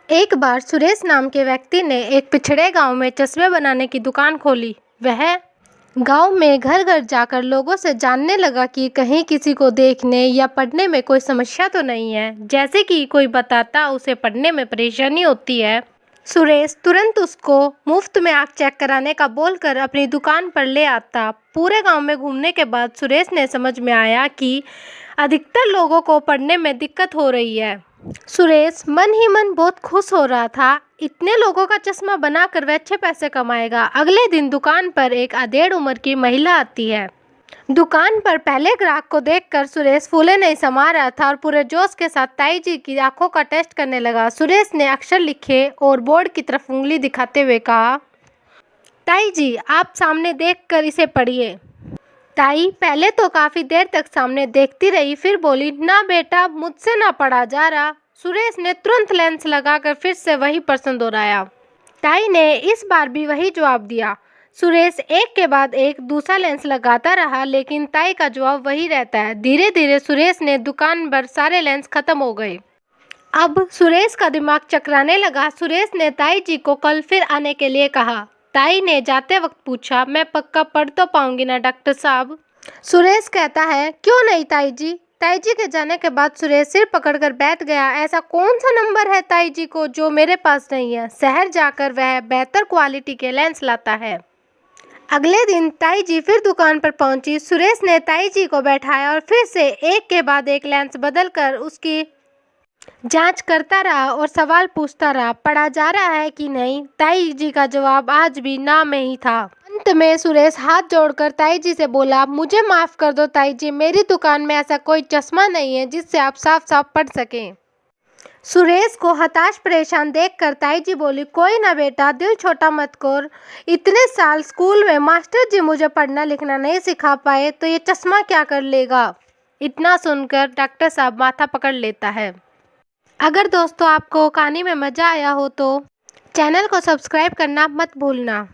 एक बार सुरेश नाम के व्यक्ति ने एक पिछड़े गांव में चश्मे बनाने की दुकान खोली। वह गांव में घर घर जाकर लोगों से जानने लगा कि कहीं किसी को देखने या पढ़ने में कोई समस्या तो नहीं है। जैसे कि कोई बताता उसे पढ़ने में परेशानी होती है, सुरेश तुरंत उसको मुफ्त में आँख चेक कराने का बोलकर अपनी दुकान पर ले आता। पूरे गांव में घूमने के बाद सुरेश ने समझ में आया कि अधिकतर लोगों को पढ़ने में दिक्कत हो रही है। सुरेश मन ही मन बहुत खुश हो रहा था। इतने लोगों का चश्मा बनाकर वह अच्छे पैसे कमाएगा। अगले दिन दुकान पर एक अधेड़ उम्र की महिला आती है। दुकान पर पहले ग्राहक को देखकर सुरेश फूले नहीं समा रहा था और पूरे जोश के साथ ताई जी की आंखों का टेस्ट करने लगा। सुरेश ने अक्षर लिखे और बोर्ड की तरफ उंगली दिखाते हुए कहा, ताई जी आप सामने देखकर इसे पढ़िए। ताई पहले तो काफी देर तक सामने देखती रही, फिर बोली, ना बेटा मुझसे ना पढ़ा जा रहा। सुरेश ने तुरंत लेंस लगाकर फिर से वही प्रश्न दोहराया। ताई ने इस बार भी वही जवाब दिया। सुरेश एक के बाद एक दूसरा लेंस लगाता रहा, लेकिन ताई का जवाब वही रहता है। धीरे धीरे सुरेश ने दुकान भर सारे लेंस खत्म हो गए। अब सुरेश का दिमाग चकराने लगा। सुरेश ने ताई जी को कल फिर आने के लिए कहा। ताई ने जाते वक्त पूछा, मैं पक्का पढ़ तो पाऊंगी ना डॉक्टर साहब? सुरेश कहता है, क्यों नहीं ताई जी। ताई जी के जाने के बाद सुरेश सिर पकड़कर बैठ गया। ऐसा कौन सा नंबर है ताई जी को जो मेरे पास नहीं है? शहर जाकर वह बेहतर क्वालिटी के लेंस लाता है। अगले दिन ताई जी फिर दुकान पर पहुंची। सुरेश ने ताई जी को बैठाया और फिर से एक के बाद एक लेंस बदलकर उसकी जांच करता रहा और सवाल पूछता रहा, पढ़ा जा रहा है कि नहीं? ताई जी का जवाब आज भी ना में ही था। अंत में सुरेश हाथ जोड़कर ताई जी से बोला, मुझे माफ कर दो ताई जी, मेरी दुकान में ऐसा कोई चश्मा नहीं है जिससे आप साफ साफ पढ़ सकें। सुरेश को हताश परेशान देखकर ताई जी बोली, कोई ना बेटा, दिल छोटा मत कर। इतने साल स्कूल में मास्टर जी मुझे पढ़ना लिखना नहीं सिखा पाए तो ये चश्मा क्या कर लेगा? इतना सुनकर डॉक्टर साहब माथा पकड़ लेता है। अगर दोस्तों आपको कहानी में मज़ा आया हो तो चैनल को सब्सक्राइब करना मत भूलना।